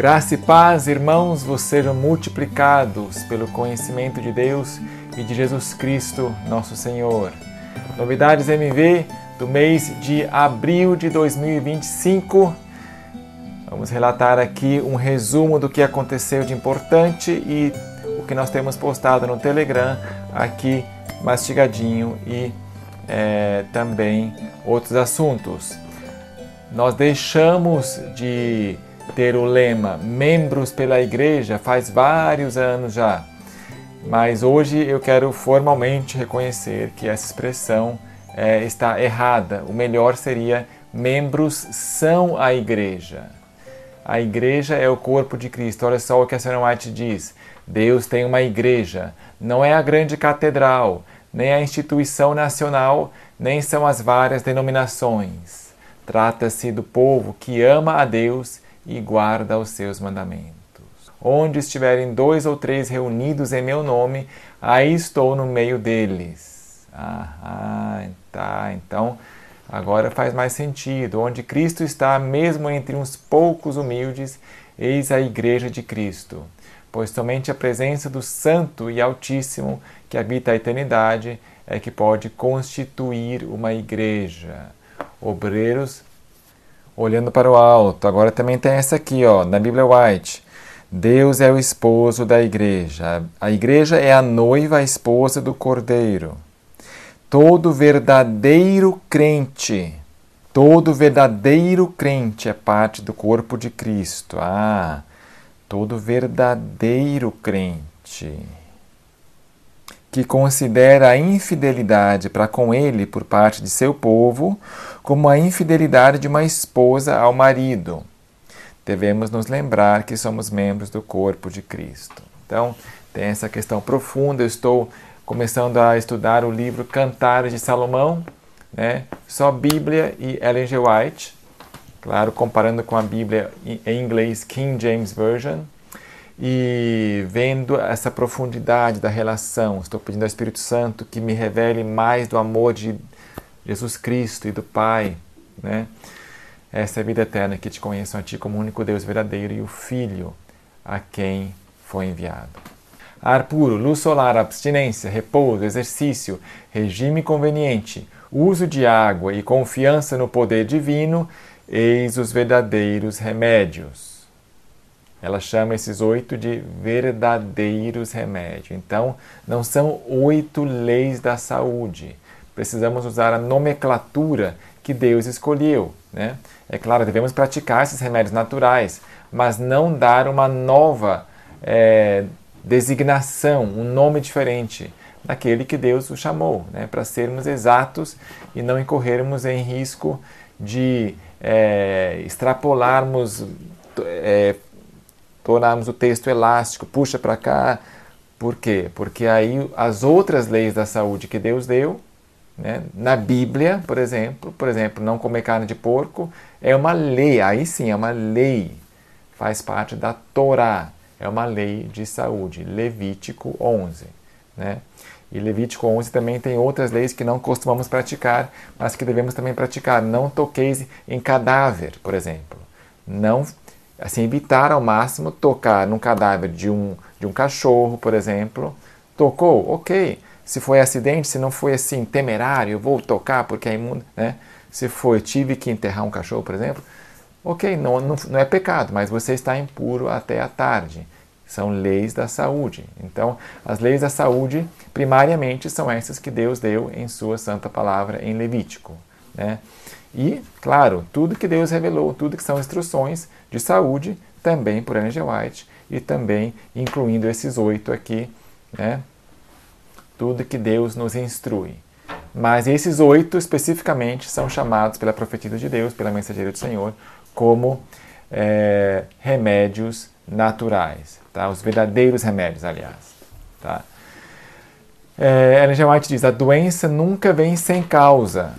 Graça e paz, irmãos, vos sejam multiplicados pelo conhecimento de Deus e de Jesus Cristo, nosso Senhor. Novidades MV do mês de abril de 2025. Vamos relatar aqui um resumo do que aconteceu de importante e o que nós temos postado no Telegram, aqui mastigadinho, e também outros assuntos. Nós deixamos de ter o lema Membros pela Igreja faz vários anos já, mas hoje eu quero formalmente reconhecer que essa expressão está errada. O melhor seria Membros são a Igreja. A Igreja é o corpo de Cristo. Olha só o que a Ellen White diz. Deus tem uma igreja, não é a grande catedral, nem a instituição nacional, nem são as várias denominações. Trata-se do povo que ama a Deus e guarda os seus mandamentos. Onde estiverem 2 ou 3 reunidos em meu nome, aí estou no meio deles. Então agora faz mais sentido. Onde Cristo está, mesmo entre uns poucos humildes, eis a igreja de Cristo. Pois somente a presença do Santo e Altíssimo, que habita a eternidade, é que pode constituir uma igreja. Obreiros olhando para o alto. Agora também tem essa aqui, na Bíblia White. Deus é o esposo da igreja. A igreja é a noiva, a esposa do Cordeiro. Todo verdadeiro crente é parte do corpo de Cristo. Todo verdadeiro crente que considera a infidelidade para com ele por parte de seu povo como a infidelidade de uma esposa ao marido. Devemos nos lembrar que somos membros do corpo de Cristo. Então, tem essa questão profunda. Eu estou começando a estudar o livro Cantares de Salomão, só Bíblia e Ellen G. White, claro, comparando com a Bíblia em inglês King James Version, e vendo essa profundidade da relação. Estou pedindo ao Espírito Santo que me revele mais do amor de Jesus Cristo e do Pai, Essa é a vida eterna, que te conheçam a Ti como o único Deus verdadeiro e o Filho a quem foi enviado. Ar puro, luz solar, abstinência, repouso, exercício, regime conveniente, uso de água e confiança no poder divino, eis os verdadeiros remédios. Ela chama esses 8 de verdadeiros remédios. Então, não são 8 leis da saúde. Precisamos usar a nomenclatura que Deus escolheu. É claro, devemos praticar esses remédios naturais, mas não dar uma nova designação, um nome diferente daquele que Deus o chamou, para sermos exatos e não incorrermos em risco de extrapolarmos, tornarmos o texto elástico, puxa para cá. Por quê? Porque aí as outras leis da saúde que Deus deu, na Bíblia, por exemplo, não comer carne de porco, é uma lei, aí sim é uma lei, faz parte da Torá, é uma lei de saúde, Levítico 11. E Levítico 11 também tem outras leis que não costumamos praticar, mas que devemos também praticar. Não toqueis em cadáver, por exemplo. Não, evitar ao máximo tocar num cadáver de um cachorro, por exemplo. Tocou? Ok. Se foi acidente, se não foi assim temerário, eu vou tocar porque é imundo, Se foi, tive que enterrar um cachorro, por exemplo, ok, não é pecado, mas você está impuro até a tarde. São leis da saúde. Então, as leis da saúde, primariamente, são essas que Deus deu em sua santa palavra em Levítico. E, claro, tudo que Deus revelou, tudo que são instruções de saúde, também por Ellen G. White, e também incluindo esses 8 aqui, tudo que Deus nos instrui. Mas esses 8 especificamente são chamados pela profetisa de Deus, pela mensageira do Senhor, como remédios naturais. Os verdadeiros remédios, aliás. Ellen G. White diz: a doença nunca vem sem causa.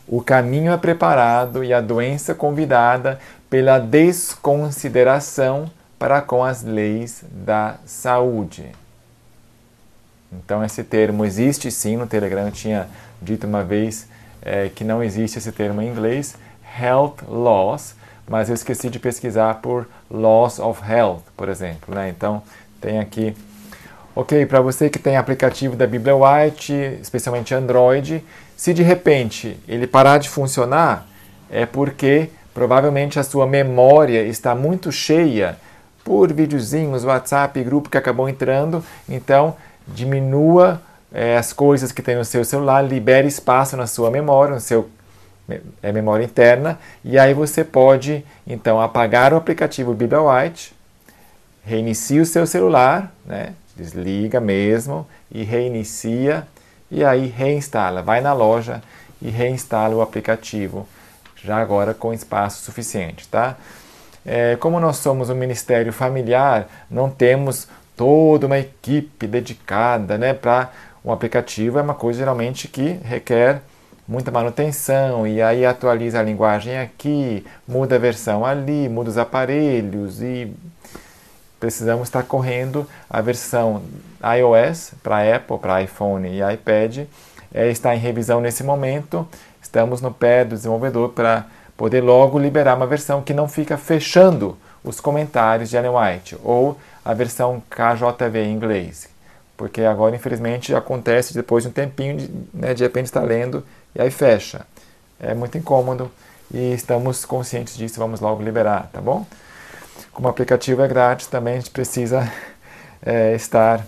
O caminho é preparado e a doença convidada pela desconsideração para com as leis da saúde. Então esse termo existe sim no Telegram. Eu tinha dito uma vez que não existe esse termo em inglês. Health laws. mas eu esqueci de pesquisar por Loss of Health, por exemplo, né? Então, tem aqui. Ok, para você que tem aplicativo da Bíblia White, especialmente Android, se de repente ele parar de funcionar, é porque provavelmente a sua memória está muito cheia por videozinhos, WhatsApp, grupo que acabou entrando. Então, diminua as coisas que tem no seu celular, libere espaço na sua memória, no seu memória interna, e aí você pode, então, apagar o aplicativo Bíblia White, reinicia o seu celular, né? Desliga mesmo e reinicia, e aí reinstala, vai na loja e reinstala o aplicativo, já agora com espaço suficiente, tá? Como nós somos um ministério familiar, não temos toda uma equipe dedicada, né, para um aplicativo. É uma coisa geralmente que requer muita manutenção, e aí atualiza a linguagem aqui, muda a versão ali, muda os aparelhos, e precisamos estar correndo. A versão iOS para Apple, para iPhone e iPad está em revisão nesse momento. Estamos no pé do desenvolvedor para poder logo liberar uma versão que não fica fechando os comentários de Ellen White, ou a versão KJV em inglês. Porque agora, infelizmente, acontece depois de um tempinho, de repente está lendo e aí fecha. É muito incômodo e estamos conscientes disso, vamos logo liberar, tá bom? Como o aplicativo é grátis, também a gente precisa estar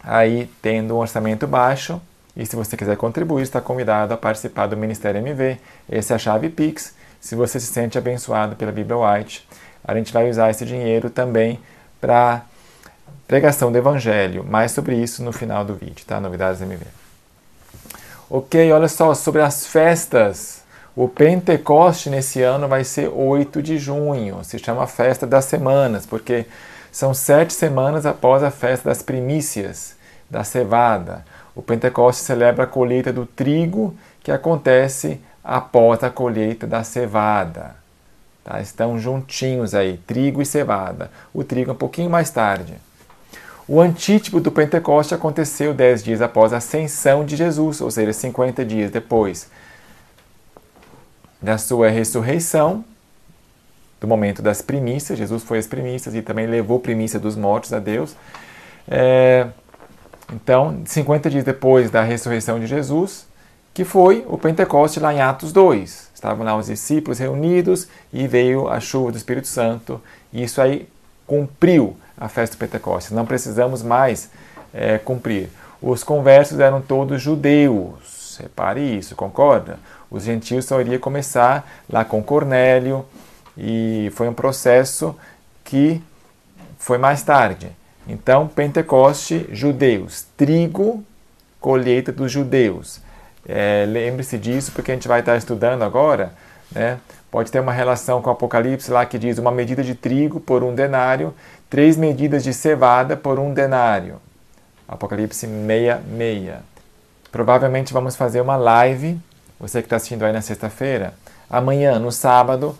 aí tendo um orçamento baixo. E se você quiser contribuir, está convidado a participar do Ministério MV. Essa é a chave Pix. Se você se sente abençoado pela Bíblia White, a gente vai usar esse dinheiro também para pregação do Evangelho. Mais sobre isso no final do vídeo, tá? Novidades MV. Ok, olha só, sobre as festas. O Pentecoste nesse ano vai ser 8 de junho. Se chama Festa das Semanas, porque são 7 semanas após a festa das primícias, da cevada. O Pentecoste celebra a colheita do trigo, que acontece após a colheita da cevada. Tá? Estão juntinhos aí, trigo e cevada. O trigo um pouquinho mais tarde. O antítipo do Pentecoste aconteceu 10 dias após a ascensão de Jesus, ou seja, 50 dias depois da sua ressurreição, do momento das primícias. Jesus foi as primícias e também levou primícia dos mortos a Deus. Então, 50 dias depois da ressurreição de Jesus, que foi o Pentecoste lá em Atos 2. Estavam lá os discípulos reunidos e veio a chuva do Espírito Santo. E isso aí cumpriu a festa do Pentecoste. Não precisamos mais cumprir. Os conversos eram todos judeus. Repare isso, concorda? Os gentios só iria começar lá com Cornélio, e foi um processo que foi mais tarde. Então, Pentecoste, judeus. Trigo, colheita dos judeus. Lembre-se disso, porque a gente vai estar estudando agora, né? Pode ter uma relação com o Apocalipse lá que diz uma medida de trigo por 1 denário, 3 medidas de cevada por 1 denário. Apocalipse 6:6. Provavelmente vamos fazer uma live, você que está assistindo aí na sexta-feira, amanhã, no sábado,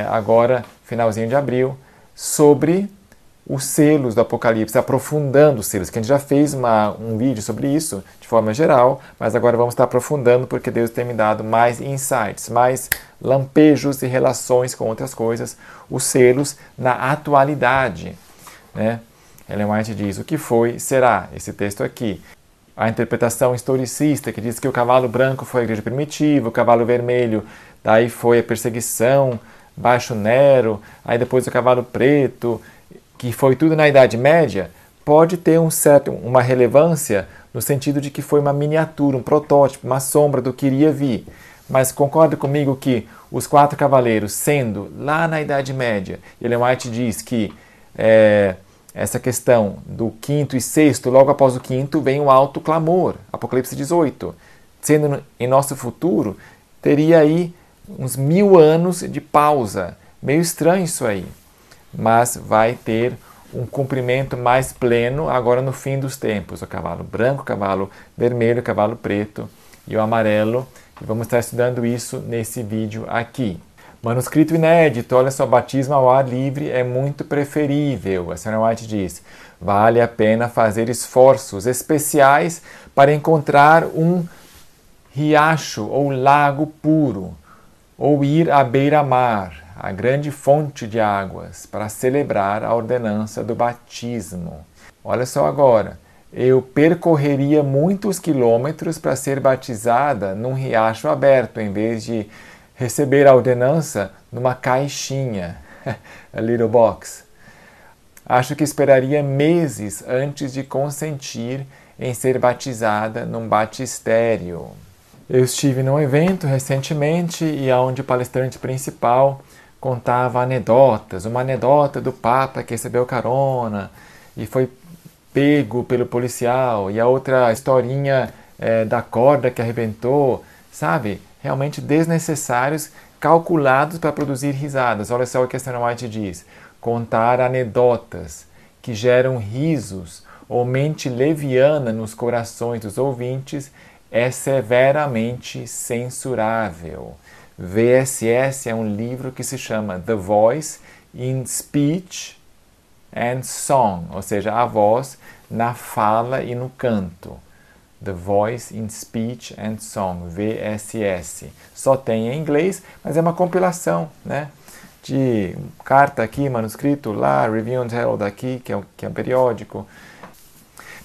agora, finalzinho de abril, sobre os selos do Apocalipse, aprofundando os selos, que a gente já fez um vídeo sobre isso, de forma geral, mas agora vamos estar aprofundando, porque Deus tem me dado mais insights, mais lampejos e relações com outras coisas, os selos na atualidade, né? Ellen White diz, o que foi, será, esse texto aqui. A interpretação historicista, que diz que o cavalo branco foi a igreja primitiva, o cavalo vermelho, daí foi a perseguição, Baixo Nero, aí depois o cavalo preto, que foi tudo na Idade Média, pode ter uma relevância no sentido de que foi uma miniatura, um protótipo, uma sombra do que iria vir. Mas concorda comigo que os 4 cavaleiros, sendo lá na Idade Média, Ellen White diz que essa questão do 5º e 6º, logo após o 5º, vem um alto clamor, Apocalipse 18. Sendo em nosso futuro, teria aí uns 1000 anos de pausa. Meio estranho isso aí. Mas vai ter um cumprimento mais pleno agora no fim dos tempos. O cavalo branco, o cavalo vermelho, o cavalo preto e o amarelo. E vamos estar estudando isso nesse vídeo aqui. Manuscrito inédito, olha só, batismo ao ar livre é muito preferível. A senhora White diz, vale a pena fazer esforços especiais para encontrar um riacho ou lago puro. ou ir à beira-mar, a grande fonte de águas, para celebrar a ordenança do batismo. Olha só agora, eu percorreria muitos quilômetros para ser batizada num riacho aberto, em vez de receber a ordenança numa caixinha, a little box. Acho que esperaria meses antes de consentir em ser batizada num batistério. Eu estive num evento recentemente e onde o palestrante principal contava anedotas. Uma anedota do Papa que recebeu carona e foi pego pelo policial, e a outra historinha da corda que arrebentou, sabe? Realmente desnecessários, calculados para produzir risadas. Olha só o que a Ellen White diz. Contar anedotas que geram risos ou mente leviana nos corações dos ouvintes é severamente censurável. VSS é um livro que se chama The Voice in Speech and Song, ou seja, a voz na fala e no canto. The Voice in Speech and Song, VSS. Só tem em inglês, mas é uma compilação, né? De carta aqui, manuscrito lá, Review and Herald aqui, que é um periódico.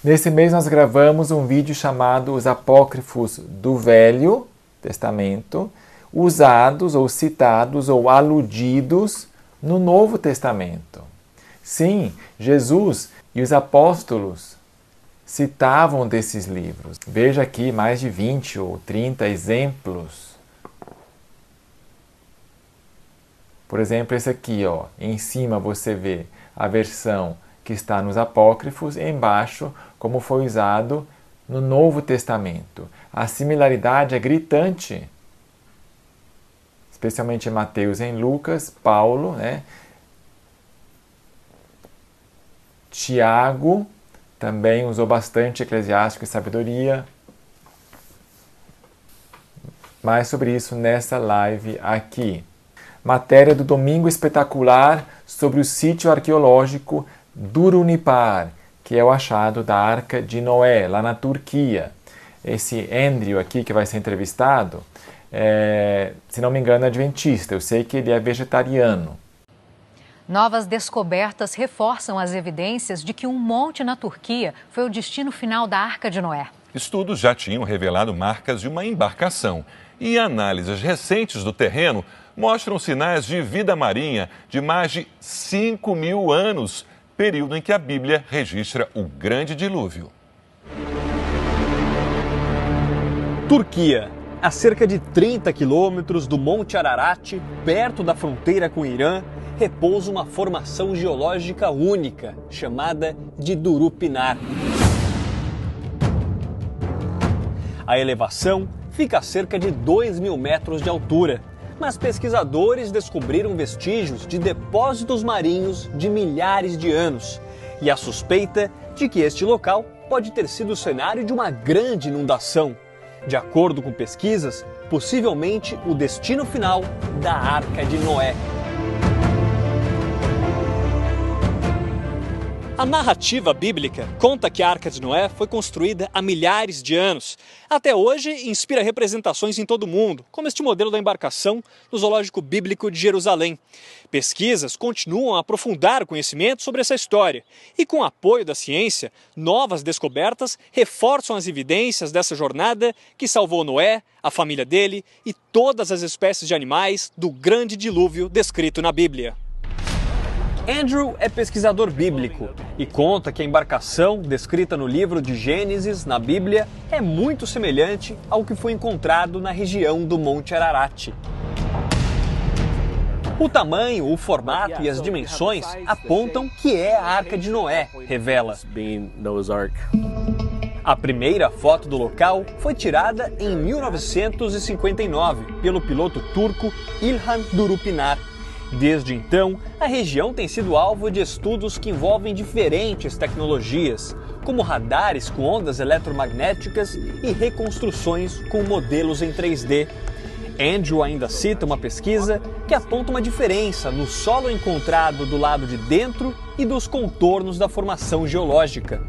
Nesse mês nós gravamos um vídeo chamado Os Apócrifos do Velho Testamento, usados ou citados ou aludidos no Novo Testamento. Sim, Jesus e os apóstolos citavam desses livros. Veja aqui mais de 20 ou 30 exemplos. Por exemplo, esse aqui, ó, em cima você vê a versão que está nos apócrifos, e embaixo como foi usado no Novo Testamento. A similaridade é gritante, especialmente em Mateus e em Lucas, Paulo, né? Tiago também usou bastante Eclesiástico e Sabedoria. Mais sobre isso nessa live aqui. Matéria do Domingo Espetacular sobre o sítio arqueológico Durunipar, que é o achado da Arca de Noé, lá na Turquia. Esse Andrew aqui que vai ser entrevistado, se não me engano, é adventista. Eu sei que ele é vegetariano. Novas descobertas reforçam as evidências de que um monte na Turquia foi o destino final da Arca de Noé. Estudos já tinham revelado marcas de uma embarcação e análises recentes do terreno mostram sinais de vida marinha de mais de 5.000 anos, período em que a Bíblia registra o grande dilúvio. Turquia, a cerca de 30 quilômetros do Monte Ararat, perto da fronteira com o Irã, repousa uma formação geológica única, chamada de Durupinar. A elevação fica a cerca de 2.000 metros de altura, mas pesquisadores descobriram vestígios de depósitos marinhos de milhares de anos e a suspeita de que este local pode ter sido o cenário de uma grande inundação. De acordo com pesquisas, possivelmente o destino final da Arca de Noé. A narrativa bíblica conta que a Arca de Noé foi construída há milhares de anos. Até hoje, inspira representações em todo o mundo, como este modelo da embarcação no Zoológico Bíblico de Jerusalém. Pesquisas continuam a aprofundar o conhecimento sobre essa história. E com o apoio da ciência, novas descobertas reforçam as evidências dessa jornada que salvou Noé, a família dele e todas as espécies de animais do grande dilúvio descrito na Bíblia. Andrew é pesquisador bíblico e conta que a embarcação descrita no livro de Gênesis, na Bíblia, é muito semelhante ao que foi encontrado na região do Monte Ararat. O tamanho, o formato e as dimensões apontam que é a Arca de Noé, revela. A primeira foto do local foi tirada em 1959 pelo piloto turco İlhan Durupinar. Desde então, a região tem sido alvo de estudos que envolvem diferentes tecnologias, como radares com ondas eletromagnéticas e reconstruções com modelos em 3D. Andrew ainda cita uma pesquisa que aponta uma diferença no solo encontrado do lado de dentro e dos contornos da formação geológica.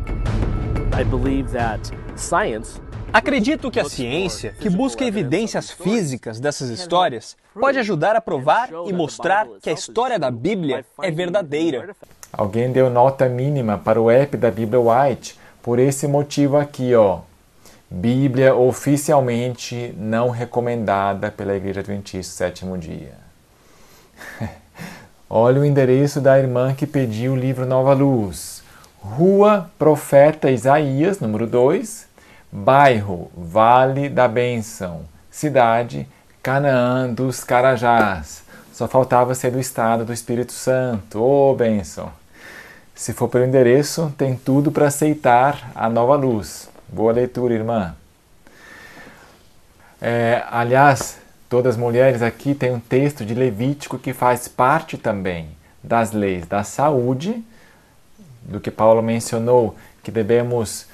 I believe that science Acredito que a ciência, que busca evidências físicas dessas histórias, pode ajudar a provar e mostrar que a história da Bíblia é verdadeira. Alguém deu nota mínima para o app da Bíblia White por esse motivo aqui, ó. Bíblia oficialmente não recomendada pela Igreja Adventista Sétimo Dia. Olha o endereço da irmã que pediu o livro Nova Luz. Rua Profeta Isaías, número 2, bairro Vale da Bênção, cidade Canaã dos Carajás. Só faltava ser do estado do Espírito Santo. Ô, bênção! Se for pelo endereço, tem tudo para aceitar a Nova Luz. Boa leitura, irmã. Aliás, todas as mulheres aqui têm um texto de Levítico que faz parte também das leis da saúde, do que Paulo mencionou, que devemos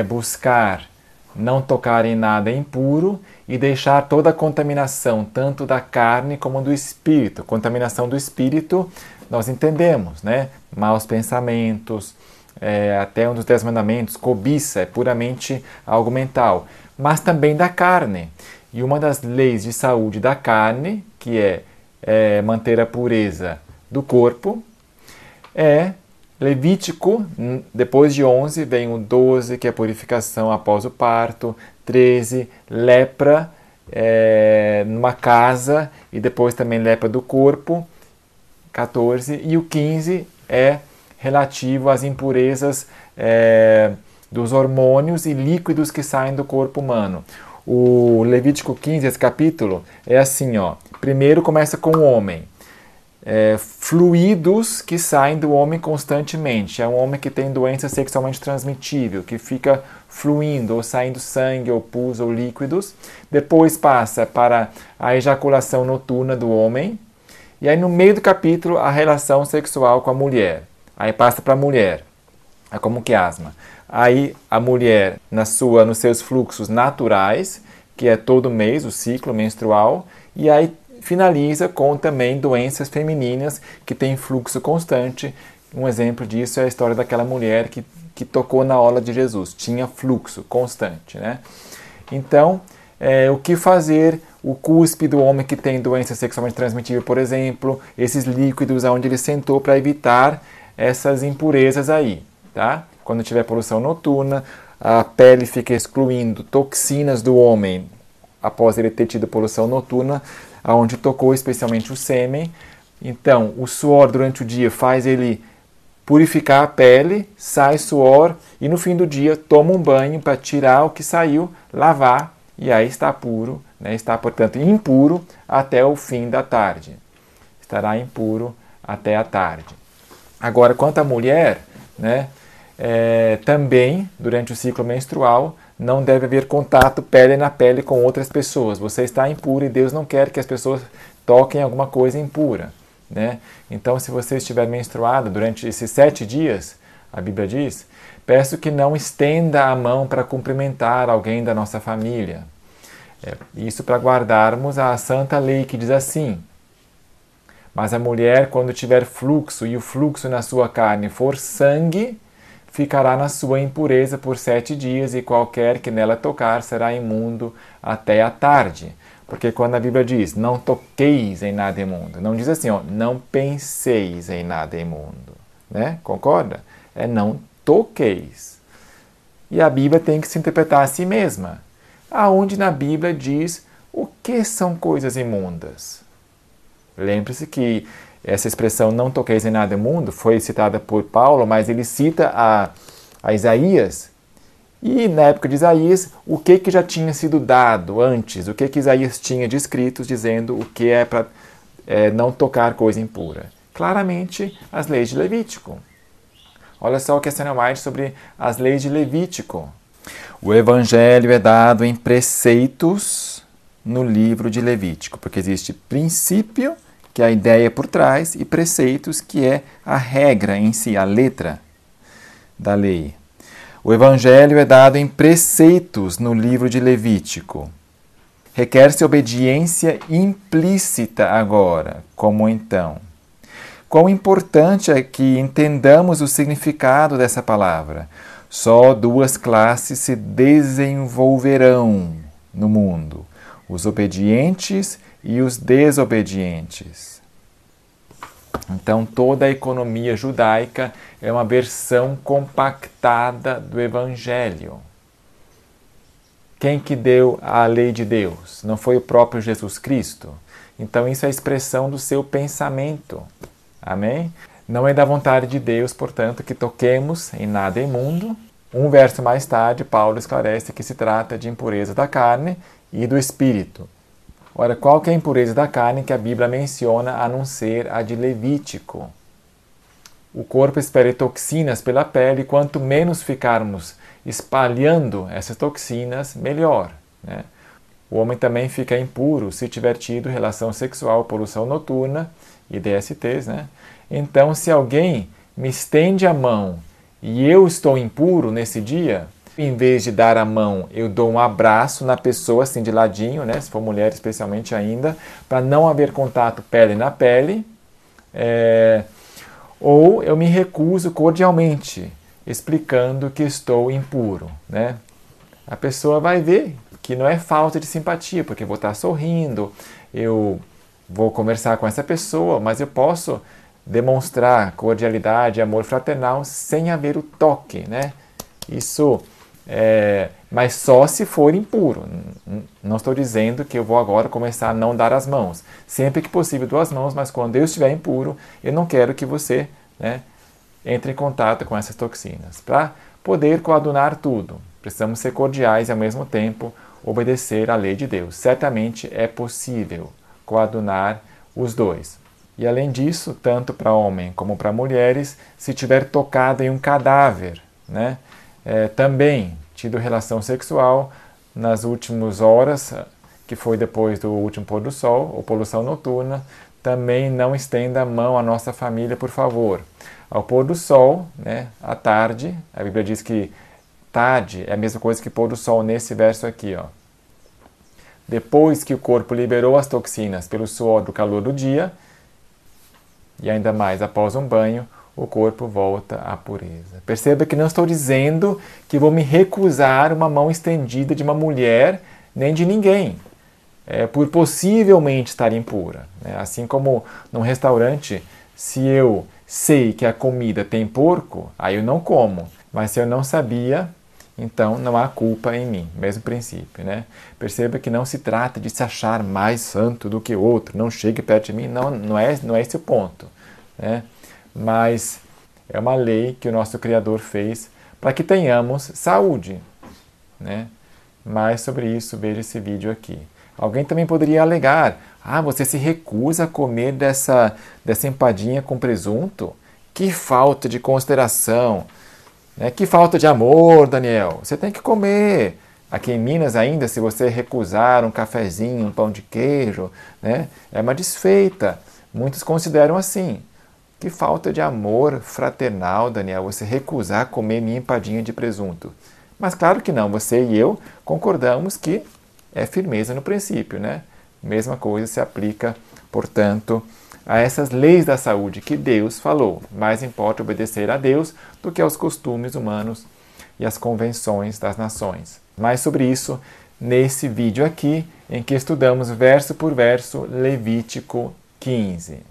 buscar não tocar em nada impuro e deixar toda a contaminação, tanto da carne como do espírito. Contaminação do espírito, nós entendemos, né? Maus pensamentos, até um dos 10 mandamentos, cobiça, é puramente algo mental. Mas também da carne. E uma das leis de saúde da carne, que é manter a pureza do corpo, é Levítico, depois de 11, vem o 12, que é a purificação após o parto, 13, lepra numa casa, e depois também lepra do corpo, 14, e o 15 é relativo às impurezas dos hormônios e líquidos que saem do corpo humano. O Levítico 15, esse capítulo, é assim, ó. Primeiro começa com o homem. Fluidos que saem do homem constantemente. É um homem que tem doença sexualmente transmitível, que fica fluindo, ou saindo sangue, ou pus, ou líquidos. Depois passa para a ejaculação noturna do homem. E aí no meio do capítulo, a relação sexual com a mulher. Aí passa para a mulher, como que asma. Aí a mulher, nos seus fluxos naturais, que é todo mês, o ciclo menstrual, e aí finaliza com também doenças femininas que têm fluxo constante. Um exemplo disso é a história daquela mulher que tocou na orla de Jesus, tinha fluxo constante, né? Então, o que fazer? O cuspe do homem que tem doença sexualmente transmitível, por exemplo, esses líquidos onde ele sentou para evitar essas impurezas aí, tá? Quando tiver poluição noturna, a pele fica excluindo toxinas do homem após ele ter tido poluição noturna, aonde tocou especialmente o sêmen. Então, o suor durante o dia faz ele purificar a pele, sai suor e no fim do dia toma um banho para tirar o que saiu, lavar e aí está puro, né? Está, portanto, impuro até o fim da tarde. Estará impuro até a tarde. Agora, quanto à mulher, né? Também, durante o ciclo menstrual, não deve haver contato pele na pele com outras pessoas. Você está impuro e Deus não quer que as pessoas toquem alguma coisa impura, né? Então, se você estiver menstruada durante esses 7 dias, a Bíblia diz, peço que não estenda a mão para cumprimentar alguém da nossa família. Isso para guardarmos a santa lei que diz assim, mas a mulher, quando tiver fluxo e o fluxo na sua carne for sangue, ficará na sua impureza por 7 dias e qualquer que nela tocar será imundo até a tarde. Porque quando a Bíblia diz, não toqueis em nada imundo, não diz assim, ó, não penseis em nada imundo, né? Concorda? Não toqueis. E a Bíblia tem que se interpretar a si mesma. Aonde na Bíblia diz o que são coisas imundas? Lembre-se que essa expressão não toqueis em nada imundo foi citada por Paulo, mas ele cita a Isaías. E na época de Isaías, o que já tinha sido dado antes? O que Isaías tinha de escritos dizendo o que é para não tocar coisa impura? Claramente, as leis de Levítico. Olha só o que a Ellen White sobre as leis de Levítico. O Evangelho é dado em preceitos no livro de Levítico, porque existe princípio, que é a ideia por trás, e preceitos, que é a regra em si, a letra da lei. O Evangelho é dado em preceitos no livro de Levítico. Requer-se obediência implícita agora, como então. Quão importante é que entendamos o significado dessa palavra. Só duas classes se desenvolverão no mundo: os obedientes e os desobedientes. Então, toda a economia judaica é uma versão compactada do Evangelho. Quem que deu a lei de Deus? Não foi o próprio Jesus Cristo? Então, isso é a expressão do seu pensamento. Amém? Não é da vontade de Deus, portanto, que toquemos em nada imundo. Um verso mais tarde, Paulo esclarece que se trata de impureza da carne e do espírito. Ora, qual que é a impureza da carne que a Bíblia menciona a não ser a de Levítico? O corpo expele toxinas pela pele, e quanto menos ficarmos espalhando essas toxinas, melhor, né? O homem também fica impuro se tiver tido relação sexual, poluição noturna e DSTs, né? Então, se alguém me estende a mão e eu estou impuro nesse dia, em vez de dar a mão, eu dou um abraço na pessoa, assim de ladinho, né? Se for mulher especialmente ainda, para não haver contato pele na pele, ou eu me recuso cordialmente, explicando que estou impuro, né? A pessoa vai ver que não é falta de simpatia, porque eu vou estar sorrindo, eu vou conversar com essa pessoa, mas eu posso demonstrar cordialidade, amor fraternal, sem haver o toque, né? Isso, mas só se for impuro. Não estou dizendo que eu vou agora começar a não dar as mãos. Sempre que possível, dou as mãos, mas quando eu estiver impuro, eu não quero que você, né, entre em contato com essas toxinas. Para poder coadunar tudo, precisamos ser cordiais e, ao mesmo tempo, obedecer à lei de Deus. Certamente é possível coadunar os dois. E além disso, tanto para homem como para mulheres, se tiver tocado em um cadáver, né, também tido relação sexual nas últimas horas, que foi depois do último pôr do sol, ou poluição noturna, também não estenda a mão à nossa família, por favor. Ao pôr do sol, né, à tarde, a Bíblia diz que tarde é a mesma coisa que pôr do sol nesse verso aqui, ó. Depois que o corpo liberou as toxinas pelo suor do calor do dia, e ainda mais após um banho, o corpo volta à pureza. Perceba que não estou dizendo que vou me recusar uma mão estendida de uma mulher, nem de ninguém, por possivelmente estar impura, né? Assim como num restaurante, se eu sei que a comida tem porco, aí eu não como. Mas se eu não sabia, então não há culpa em mim. Mesmo princípio, né? Perceba que não se trata de se achar mais santo do que outro. Não chegue perto de mim. Não é esse o ponto, né? Mas é uma lei que o nosso Criador fez para que tenhamos saúde, né? Mais sobre isso, veja esse vídeo aqui. Alguém também poderia alegar: você se recusa a comer dessa empadinha com presunto? Que falta de consideração, né? Que falta de amor, Daniel. Você tem que comer. Aqui em Minas ainda, se você recusar um cafezinho, um pão de queijo, né, é uma desfeita. Muitos consideram assim. Que falta de amor fraternal, Daniel, você recusar comer minha empadinha de presunto. Mas claro que não, você e eu concordamos que é firmeza no princípio, né? Mesma coisa se aplica, portanto, a essas leis da saúde que Deus falou. Mais importa obedecer a Deus do que aos costumes humanos e às convenções das nações. Mais sobre isso nesse vídeo aqui, em que estudamos verso por verso Levítico 15.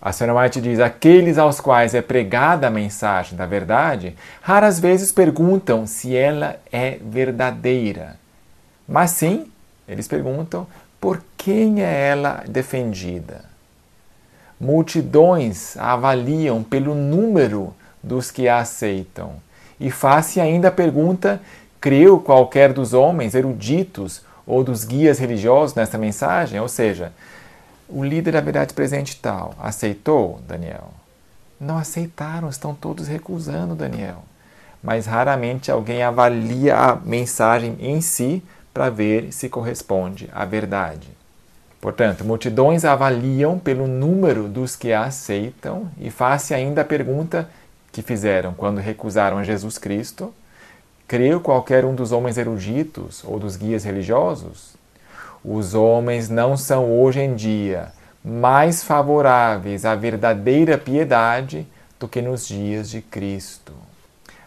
A senhora White diz: aqueles aos quais é pregada a mensagem da verdade, raras vezes perguntam se ela é verdadeira. Mas sim, eles perguntam por quem é ela defendida. Multidões a avaliam pelo número dos que a aceitam. E faz-se ainda a pergunta: creu qualquer dos homens eruditos ou dos guias religiosos nessa mensagem? Ou seja, o líder da verdade presente tal aceitou, Daniel? Não aceitaram, estão todos recusando, Daniel. Mas raramente alguém avalia a mensagem em si para ver se corresponde à verdade. Portanto, multidões avaliam pelo número dos que a aceitam e faz-se ainda a pergunta que fizeram quando recusaram a Jesus Cristo: creu qualquer um dos homens eruditos ou dos guias religiosos? Os homens não são hoje em dia mais favoráveis à verdadeira piedade do que nos dias de Cristo.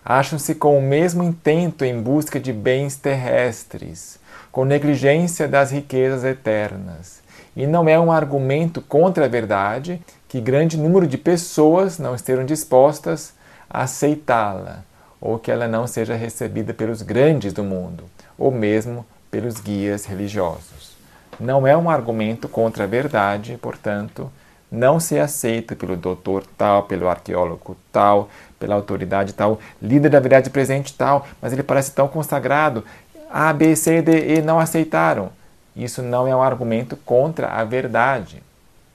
acham-se com o mesmo intento em busca de bens terrestres, com negligência das riquezas eternas. E não é um argumento contra a verdade que grande número de pessoas não estejam dispostas a aceitá-la, ou que ela não seja recebida pelos grandes do mundo, ou mesmo pelos guias religiosos. Não é um argumento contra a verdade, portanto, não se aceita pelo doutor tal, pelo arqueólogo tal, pela autoridade tal, líder da verdade presente tal, mas ele parece tão consagrado. A, B, C, D, E não aceitaram. Isso não é um argumento contra a verdade.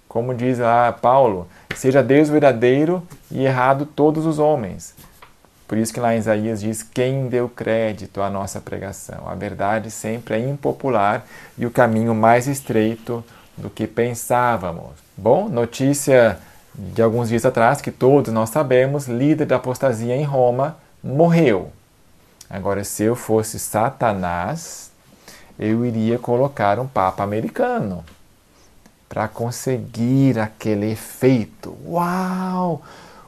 Como diz lá Paulo, seja Deus verdadeiro e errado todos os homens. Por isso que lá em Isaías diz, quem deu crédito à nossa pregação? A verdade sempre é impopular e o caminho mais estreito do que pensávamos. Bom, notícia de alguns dias atrás, que todos nós sabemos, líder da apostasia em Roma, morreu. Agora, se eu fosse Satanás, eu iria colocar um papa americano para conseguir aquele efeito. Uau!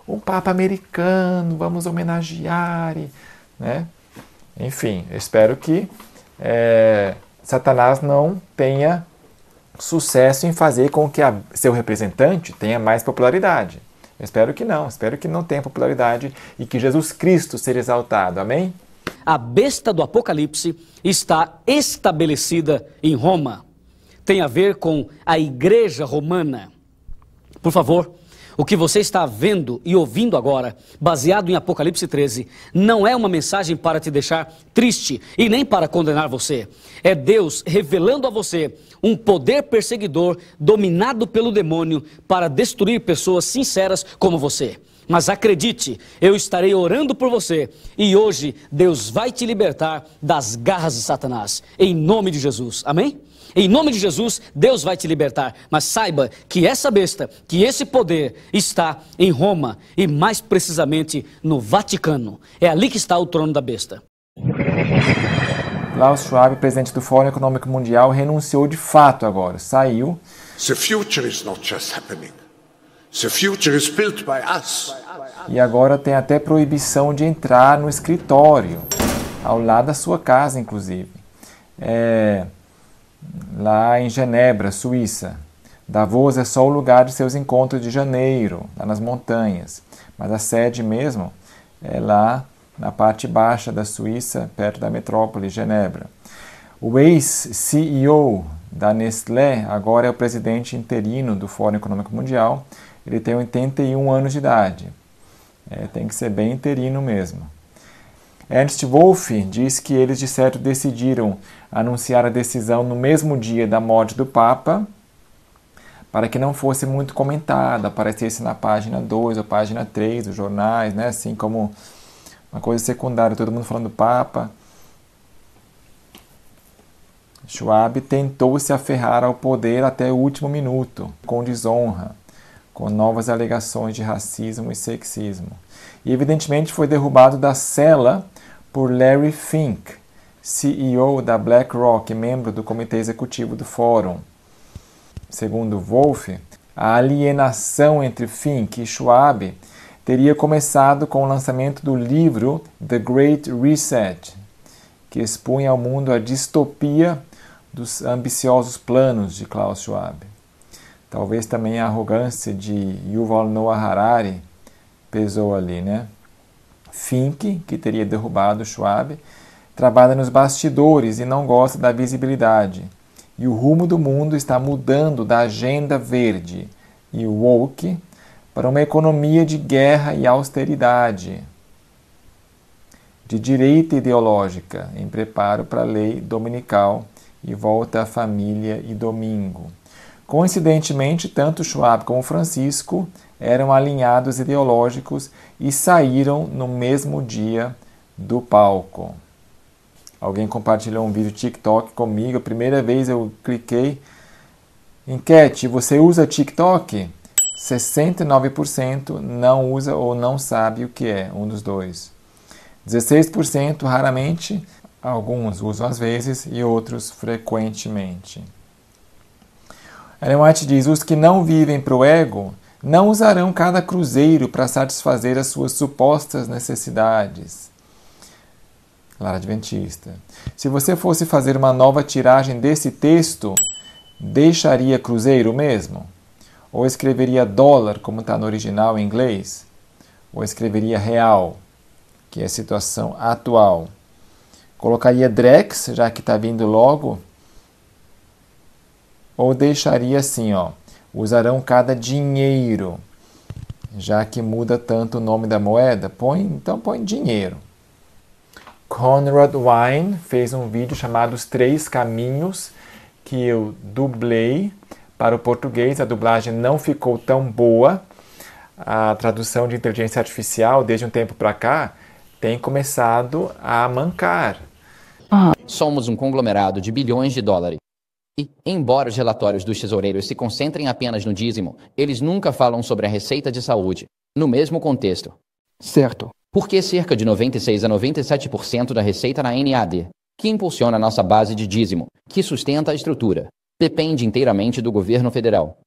Um papa americano, vamos homenagear, né? Enfim, eu espero que Satanás não tenha sucesso em fazer com que seu representante tenha mais popularidade. Eu espero que não tenha popularidade e que Jesus Cristo seja exaltado. Amém? A besta do Apocalipse está estabelecida em Roma. Tem a ver com a igreja romana. Por favor, o que você está vendo e ouvindo agora, baseado em Apocalipse 13, não é uma mensagem para te deixar triste e nem para condenar você. É Deus revelando a você um poder perseguidor dominado pelo demônio para destruir pessoas sinceras como você. Mas acredite, eu estarei orando por você e hoje Deus vai te libertar das garras de Satanás, em nome de Jesus. Amém? Em nome de Jesus, Deus vai te libertar. Mas saiba que essa besta, que esse poder está em Roma e mais precisamente no Vaticano. É ali que está o trono da besta. Klaus Schwab, presidente do Fórum Econômico Mundial, renunciou de fato agora. Saiu. The future is not just happening. The future is built by us. E agora tem até proibição de entrar no escritório, ao lado da sua casa, inclusive. Lá em Genebra, Suíça. Davos é só o lugar de seus encontros de janeiro, lá nas montanhas. Mas a sede mesmo é lá na parte baixa da Suíça, perto da metrópole, Genebra. O ex-CEO da Nestlé agora é o presidente interino do Fórum Econômico Mundial. Ele tem 81 anos de idade. Tem que ser bem interino mesmo. Ernst Wolff diz que eles de certo decidiram anunciar a decisão no mesmo dia da morte do Papa, para que não fosse muito comentada, aparecesse na página 2 ou página 3 dos jornais, né? Assim como uma coisa secundária, todo mundo falando do Papa. Schwab tentou se aferrar ao poder até o último minuto, com desonra, com novas alegações de racismo e sexismo. E evidentemente foi derrubado da cela por Larry Fink, CEO da BlackRock e membro do comitê executivo do Fórum. Segundo Wolff, a alienação entre Fink e Schwab teria começado com o lançamento do livro The Great Reset, que expunha ao mundo a distopia dos ambiciosos planos de Klaus Schwab. Talvez também a arrogância de Yuval Noah Harari pesou ali, né? Fink, que teria derrubado Schwab, trabalha nos bastidores e não gosta da visibilidade. E o rumo do mundo está mudando da agenda verde e woke para uma economia de guerra e austeridade, de direita ideológica, em preparo para a lei dominical e volta à família e domingo. Coincidentemente, tanto Schwab como Francisco eram alinhados ideológicos e saíram no mesmo dia do palco. Alguém compartilhou um vídeo TikTok comigo, a primeira vez eu cliquei. Enquete, você usa TikTok? 69% não usa ou não sabe o que é, um dos dois. 16% raramente, alguns usam às vezes e outros frequentemente. Ellen White diz, os que não vivem para o ego Não usarão cada cruzeiro para satisfazer as suas supostas necessidades. Lar Adventista. Se você fosse fazer uma nova tiragem desse texto, deixaria cruzeiro mesmo? Ou escreveria dólar, como está no original em inglês? Ou escreveria real, que é a situação atual? Colocaria drex, já que está vindo logo? Ou deixaria assim, ó, usarão cada dinheiro, já que muda tanto o nome da moeda? Então põe dinheiro. Conrad Wine fez um vídeo chamado Os Três Caminhos, que eu dublei para o português. A dublagem não ficou tão boa. A tradução de inteligência artificial, desde um tempo para cá, tem começado a mancar. Somos um conglomerado de bilhões de dólares. E, embora os relatórios dos tesoureiros se concentrem apenas no dízimo, eles nunca falam sobre a receita de saúde, no mesmo contexto. Certo. Porque cerca de 96 a 97% da receita na NAD, que impulsiona a nossa base de dízimo, que sustenta a estrutura, depende inteiramente do governo federal.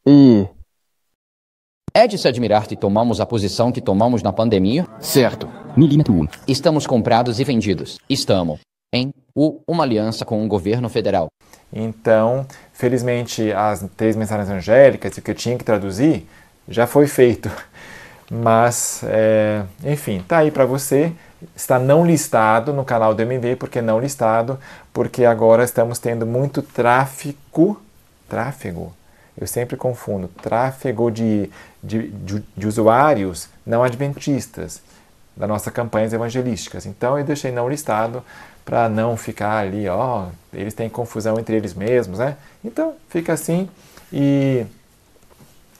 E... É de se admirar que tomamos a posição que tomamos na pandemia? Certo. Milímetro 1. Estamos comprados e vendidos. Estamos em uma aliança com o governo federal. Então, felizmente, as 3 mensagens angélicas, o que eu tinha que traduzir, já foi feito. Mas, enfim, está aí para você. Está não listado no canal do MV. Por que não listado? Porque agora estamos tendo muito tráfego, eu sempre confundo, tráfego de usuários não adventistas das nossas campanhas evangelísticas. Então eu deixei não listado para não ficar ali, eles têm confusão entre eles mesmos, né? Então fica assim. E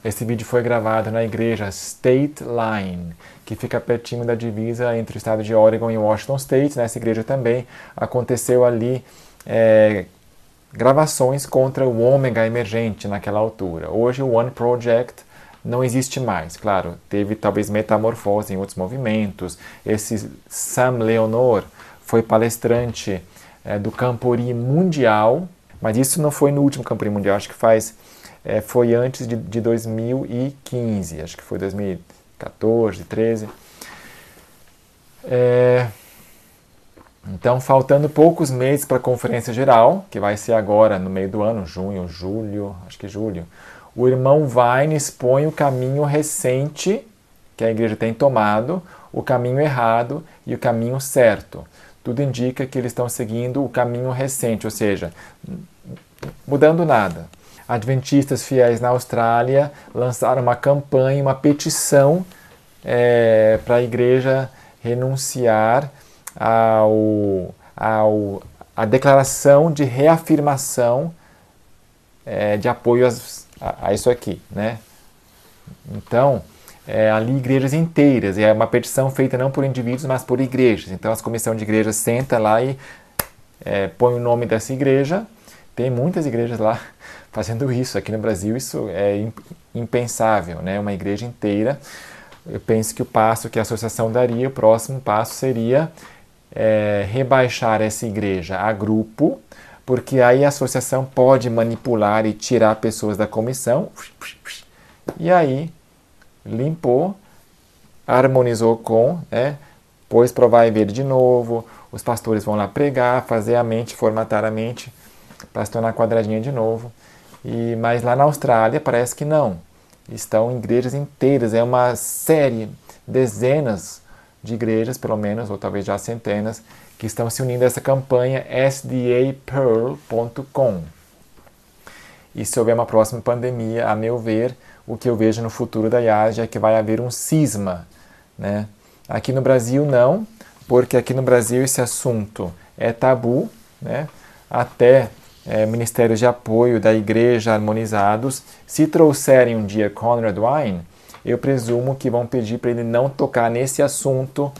esse vídeo foi gravado na igreja State Line, que fica pertinho da divisa entre o estado de Oregon e Washington State. Nessa igreja também aconteceu ali gravações contra o ômega emergente naquela altura. Hoje o One Project não existe mais. Claro, teve talvez metamorfose em outros movimentos. Esse Sam Leonor foi palestrante do Campori Mundial, mas isso não foi no último Campori Mundial, acho que foi antes de 2015, acho que foi 2014, 13. Então, faltando poucos meses para a Conferência Geral, que vai ser agora no meio do ano, junho, julho, acho que julho, o irmão Vine expõe o caminho recente que a igreja tem tomado, o caminho errado e o caminho certo. Tudo indica que eles estão seguindo o caminho recente, ou seja, mudando nada. Adventistas fiéis na Austrália lançaram uma campanha, uma petição para a igreja renunciar a declaração de reafirmação de apoio a isso aqui, né? Então, ali igrejas inteiras, é uma petição feita não por indivíduos, mas por igrejas. Então, as comissões de igrejas senta lá e põe o nome dessa igreja. Tem muitas igrejas lá fazendo isso. Aqui no Brasil isso é impensável, né? Uma igreja inteira. Eu penso que o passo que a associação daria, o próximo passo seria rebaixar essa igreja a grupo, porque aí a associação pode manipular e tirar pessoas da comissão, e aí limpou, harmonizou com, pôs provar e ver de novo, os pastores vão lá pregar, fazer a mente, formatar a mente, para se tornar quadradinha de novo. Mas lá na Austrália parece que não. Estão igrejas inteiras, é uma série, dezenas de igrejas, pelo menos, ou talvez já centenas, que estão se unindo a essa campanha sdapearl.com. E se houver uma próxima pandemia, a meu ver, o que eu vejo no futuro da IASG é que vai haver um cisma, né? Aqui no Brasil não, porque aqui no Brasil esse assunto é tabu, né? Até ministérios de apoio da igreja harmonizados, se trouxerem um dia Conrad Wine, eu presumo que vão pedir para ele não tocar nesse assunto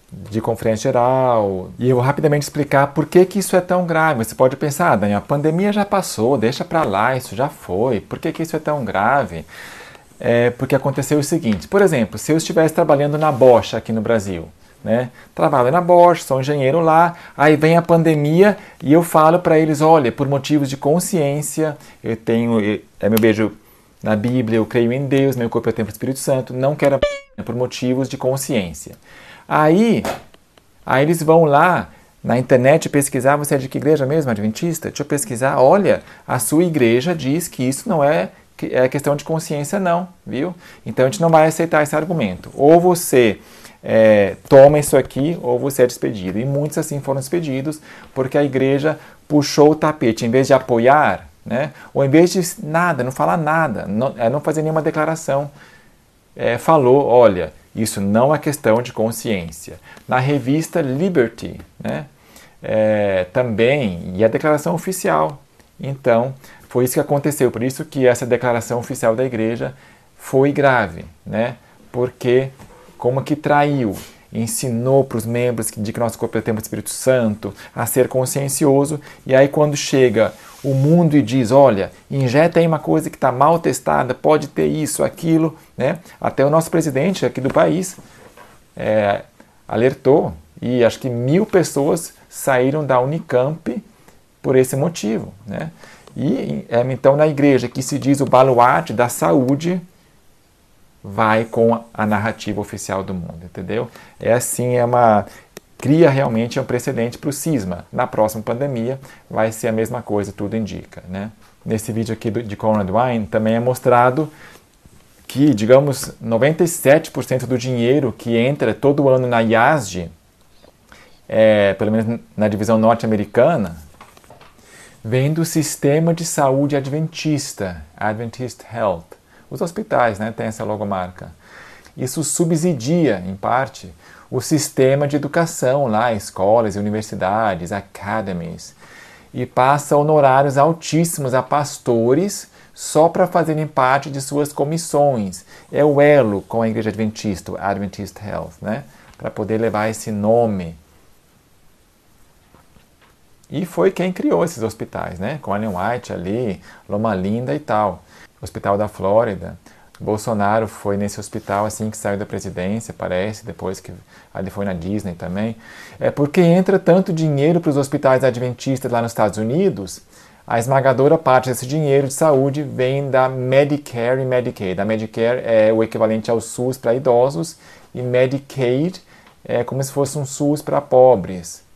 de conferência geral. E eu vou rapidamente explicar por que isso é tão grave. Você pode pensar, Daniel, a pandemia já passou, deixa para lá, isso já foi. Por que isso é tão grave? Porque aconteceu o seguinte, por exemplo, se eu estivesse trabalhando na Bosch aqui no Brasil, né? Trabalho na Bosch, sou engenheiro lá, aí vem a pandemia e eu falo para eles, olha, por motivos de consciência, eu tenho, meu beijo na Bíblia eu creio em Deus, meu corpo é o templo do Espírito Santo, não quero por motivos de consciência. Aí eles vão lá na internet pesquisar, você é de que igreja mesmo, adventista? Deixa eu pesquisar, olha, a sua igreja diz que isso não é questão de consciência não, viu? Então a gente não vai aceitar esse argumento. Ou você toma isso aqui, ou você é despedido. E muitos assim foram despedidos, porque a igreja puxou o tapete, em vez de apoiar, né? Ou em vez de nada, não falar nada, não fazer nenhuma declaração, falou, olha, isso não é questão de consciência. Na revista Liberty, né? Também, e a declaração oficial. Então, foi isso que aconteceu, por isso que essa declaração oficial da igreja foi grave, né? Porque como que traiu, ensinou para os membros de que nosso corpo é o templo do Espírito Santo a ser consciencioso, e aí quando chega o mundo e diz, olha, injeta aí uma coisa que está mal testada, pode ter isso, aquilo, né? Até o nosso presidente aqui do país alertou, e acho que 1.000 pessoas saíram da Unicamp por esse motivo, né? E então na igreja que se diz o baluarte da saúde, vai com a narrativa oficial do mundo, entendeu? Assim, cria realmente um precedente para o cisma. Na próxima pandemia vai ser a mesma coisa, tudo indica, né? Nesse vídeo aqui de Conrad Wein também é mostrado que, digamos, 97% do dinheiro que entra todo ano na IASD, pelo menos na divisão norte-americana, vem do sistema de saúde adventista, Adventist Health. Os hospitais, né, têm essa logomarca. Isso subsidia, em parte, o sistema de educação lá, escolas, universidades, academies, e passa honorários altíssimos a pastores só para fazerem parte de suas comissões. É o elo com a Igreja Adventista, o Adventist Health, né, para poder levar esse nome. E foi quem criou esses hospitais, né? Com Ellen White ali, Loma Linda e tal. Hospital da Flórida. Bolsonaro foi nesse hospital assim que saiu da presidência, parece, depois que ele foi na Disney também. Porque entra tanto dinheiro para os hospitais adventistas lá nos Estados Unidos, a esmagadora parte desse dinheiro de saúde vem da Medicare e Medicaid. A Medicare é o equivalente ao SUS para idosos e Medicaid é como se fosse um SUS para pobres.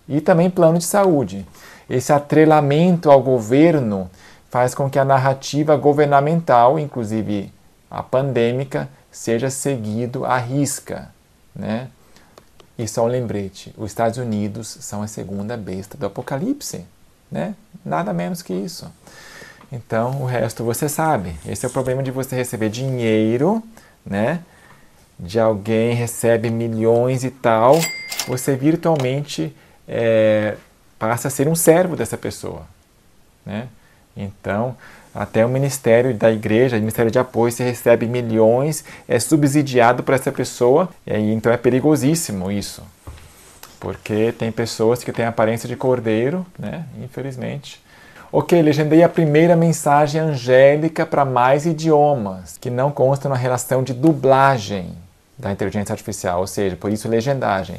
E também plano de saúde. Esse atrelamento ao governo faz com que a narrativa governamental, inclusive a pandêmica, seja seguido à risca, né? E só um lembrete, os Estados Unidos são a segunda besta do Apocalipse, né? Nada menos que isso. Então, o resto você sabe. Esse é o problema de você receber dinheiro, né? De alguém recebe milhões e tal, você virtualmente passa a ser um servo dessa pessoa, né? Então, até o ministério da igreja, o ministério de apoio, se recebe milhões, é subsidiado por essa pessoa, e aí, então é perigosíssimo isso, porque tem pessoas que têm aparência de cordeiro, né? Infelizmente. Ok, legendei a primeira mensagem angélica para mais idiomas, que não consta na relação de dublagem da inteligência artificial, ou seja, por isso legendagem.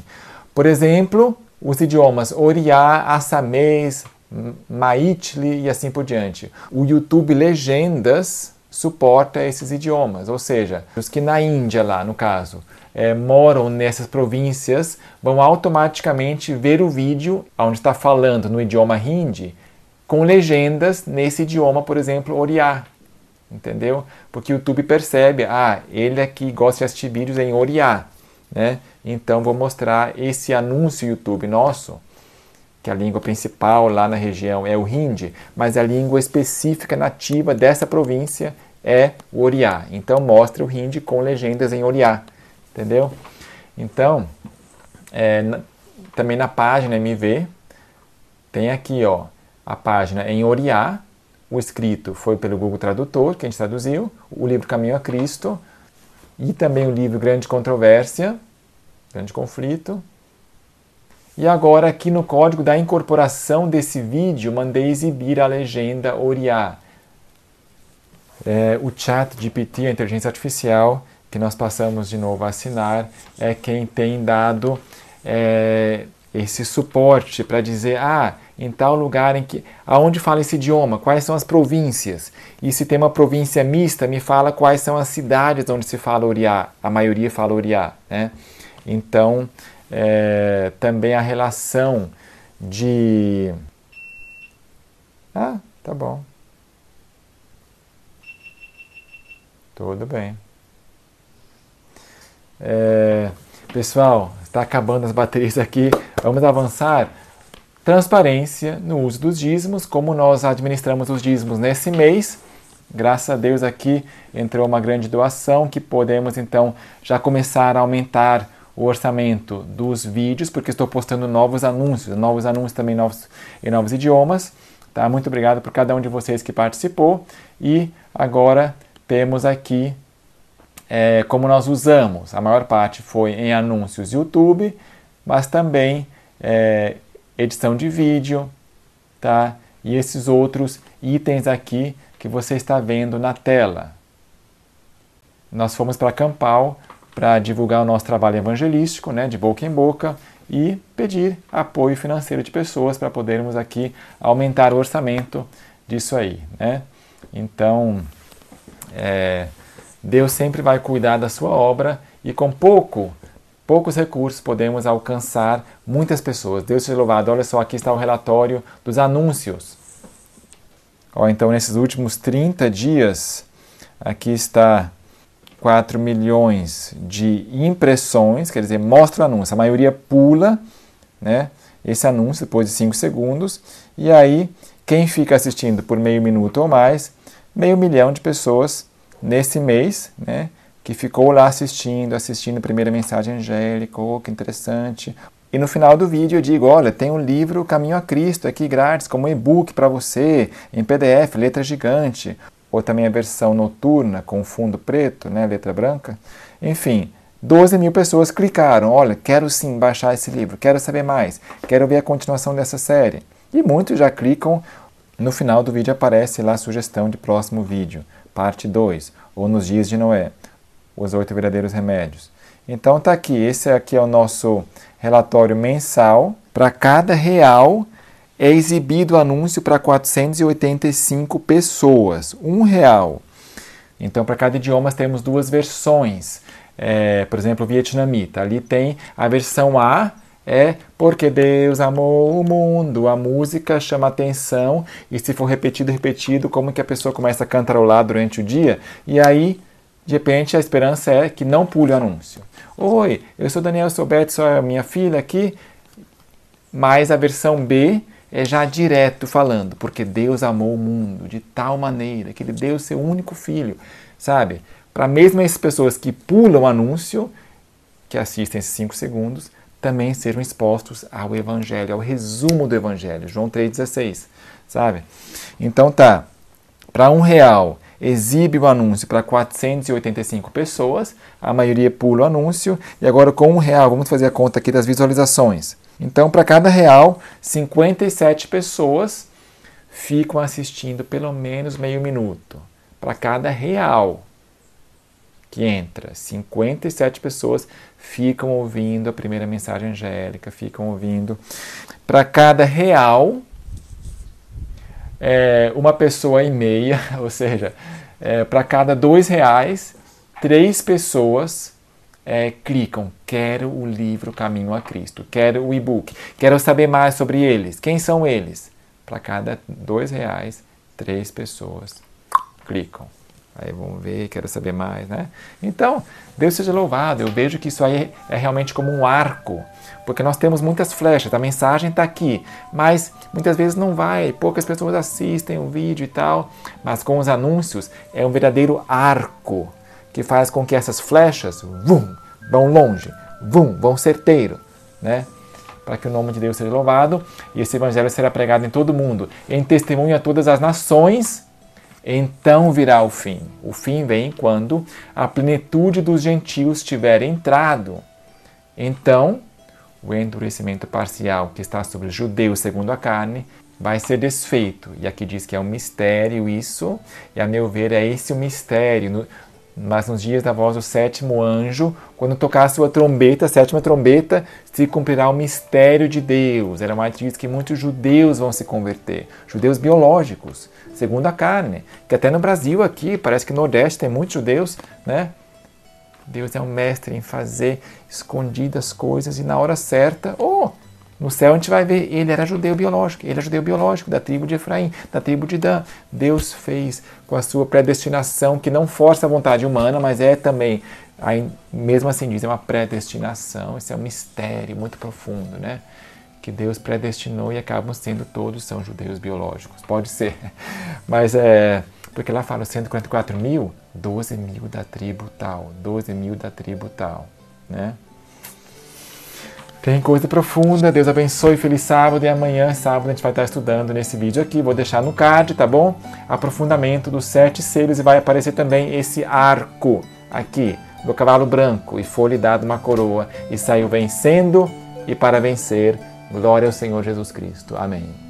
Por exemplo, os idiomas Oriá, Assamês, Maitli e assim por diante. O YouTube Legendas suporta esses idiomas, ou seja, os que na Índia, lá no caso, moram nessas províncias, vão automaticamente ver o vídeo onde está falando no idioma hindi, com legendas nesse idioma, por exemplo, Oriá. Entendeu? Porque o YouTube percebe, ele aqui gosta de assistir vídeos em Oriá, né? Então vou mostrar esse anúncio YouTube nosso, que a língua principal lá na região é o hindi, mas a língua específica nativa dessa província é o Oriá. Então mostra o hindi com legendas em Oriá, entendeu? Então, também na página MV, tem aqui, ó, a página em Oriá, o escrito foi pelo Google Tradutor, que a gente traduziu, o livro Caminho a Cristo, e também o livro Grande Controvérsia, Grande Conflito. E agora aqui no código da incorporação desse vídeo, mandei exibir a legenda Oriá. O ChatGPT, a inteligência artificial, que nós passamos de novo a assinar, é quem tem dado esse suporte para dizer, em tal lugar aonde fala esse idioma, quais são as províncias. E se tem uma província mista, me fala quais são as cidades onde se fala Oriá, a maioria fala Oriá, né? Então, também a relação de... Ah, tá bom. Tudo bem. Pessoal, está acabando as baterias aqui. Vamos avançar. Transparência no uso dos dízimos, como nós administramos os dízimos nesse mês. Graças a Deus aqui entrou uma grande doação que podemos então já começar a aumentar o orçamento dos vídeos, porque estou postando novos anúncios também em novos idiomas. Tá? Muito obrigado por cada um de vocês que participou. E agora temos aqui como nós usamos. A maior parte foi em anúncios YouTube, mas também edição de vídeo, tá? E esses outros itens aqui que você está vendo na tela. Nós fomos para Campal para divulgar o nosso trabalho evangelístico, né, de boca em boca, e pedir apoio financeiro de pessoas para podermos aqui aumentar o orçamento disso aí, né? Então, Deus sempre vai cuidar da sua obra e com poucos recursos podemos alcançar muitas pessoas. Deus seja louvado. Olha só, aqui está o relatório dos anúncios. Então, nesses últimos 30 dias, aqui está 4 milhões de impressões, quer dizer, mostra o anúncio. A maioria pula, né, esse anúncio depois de 5 segundos. E aí, quem fica assistindo por meio minuto ou mais, 500 mil de pessoas nesse mês, né, que ficou lá assistindo a primeira mensagem angélica, que interessante. E no final do vídeo eu digo, olha, tem um livro Caminho a Cristo aqui grátis, como e-book para você, em PDF, letra gigante, ou também a versão noturna com fundo preto, né, letra branca. Enfim, 12 mil pessoas clicaram, olha, quero sim baixar esse livro, quero saber mais, quero ver a continuação dessa série. E muitos já clicam, no final do vídeo aparece lá a sugestão de próximo vídeo, parte 2, ou nos dias de Noé, os 8 verdadeiros remédios. Então está aqui, esse aqui é o nosso relatório mensal. Para cada real é exibido o anúncio para 485 pessoas, R$1. Então para cada idioma temos 2 versões. Por exemplo, o vietnamita, ali tem a versão A, porque Deus amou o mundo, a música chama atenção, e se for repetido, como que a pessoa começa a cantarolar durante o dia, e aí, de repente, a esperança é que não pule o anúncio. Oi, eu sou Daniel, sou Beth, sou a minha filha aqui, mas a versão B é já direto falando, porque Deus amou o mundo de tal maneira que Ele deu o seu único filho, sabe? Para mesmo essas pessoas que pulam o anúncio, que assistem esses 5 segundos, também sejam expostos ao Evangelho, ao resumo do Evangelho, João 3,16, sabe? Então tá, para R$1, exibe o anúncio para 485 pessoas, a maioria pula o anúncio, e agora com R$1, vamos fazer a conta aqui das visualizações. Então, para cada real, 57 pessoas ficam assistindo pelo menos meio minuto. Para cada real que entra, 57 pessoas ficam ouvindo a primeira mensagem angélica, ficam ouvindo. Para cada real, 1,5 pessoa, ou seja, para cada R$2, 3 pessoas clicam, quero o livro Caminho a Cristo, quero o e-book, quero saber mais sobre eles. Quem são eles? Para cada R$2, 3 pessoas clicam. Aí vamos ver, quero saber mais, né? Então, Deus seja louvado. Eu vejo que isso aí é realmente como um arco, porque nós temos muitas flechas, a mensagem está aqui, mas muitas vezes não vai, poucas pessoas assistem o vídeo e tal, mas com os anúncios é um verdadeiro arco, que faz com que essas flechas vão longe, vão certeiro, né? Para que o nome de Deus seja louvado, e esse evangelho será pregado em todo o mundo, em testemunho a todas as nações. Então virá o fim. O fim vem quando a plenitude dos gentios tiver entrado. Então, o endurecimento parcial que está sobre os judeus segundo a carne vai ser desfeito. E aqui diz que é um mistério isso, e a meu ver é esse o mistério. Mas nos dias da voz do sétimo anjo, quando tocar a sua trombeta, a sétima trombeta, se cumprirá o mistério de Deus. Ellen White diz que muitos judeus vão se converter, judeus biológicos, segundo a carne, que até no Brasil aqui, parece que no Nordeste tem muitos judeus, né? Deus é um mestre em fazer escondidas coisas e na hora certa, no céu a gente vai ver, ele era judeu biológico, da tribo de Efraim, da tribo de Dan. Deus fez com a sua predestinação, que não força a vontade humana, mas é também, aí, mesmo assim diz, é uma predestinação, isso é um mistério muito profundo, né? Que Deus predestinou e acabam sendo todos, são judeus biológicos. Pode ser, mas porque lá fala 144 mil, 12 mil da tribo tal, 12 mil da tribo tal, né? Tem coisa profunda, Deus abençoe, feliz sábado, e amanhã, sábado, a gente vai estar estudando nesse vídeo aqui, vou deixar no card, tá bom? Aprofundamento dos 7 selos, e vai aparecer também esse arco aqui, do cavalo branco, e foi-lhe dado uma coroa, e saiu vencendo, e para vencer, glória ao Senhor Jesus Cristo. Amém.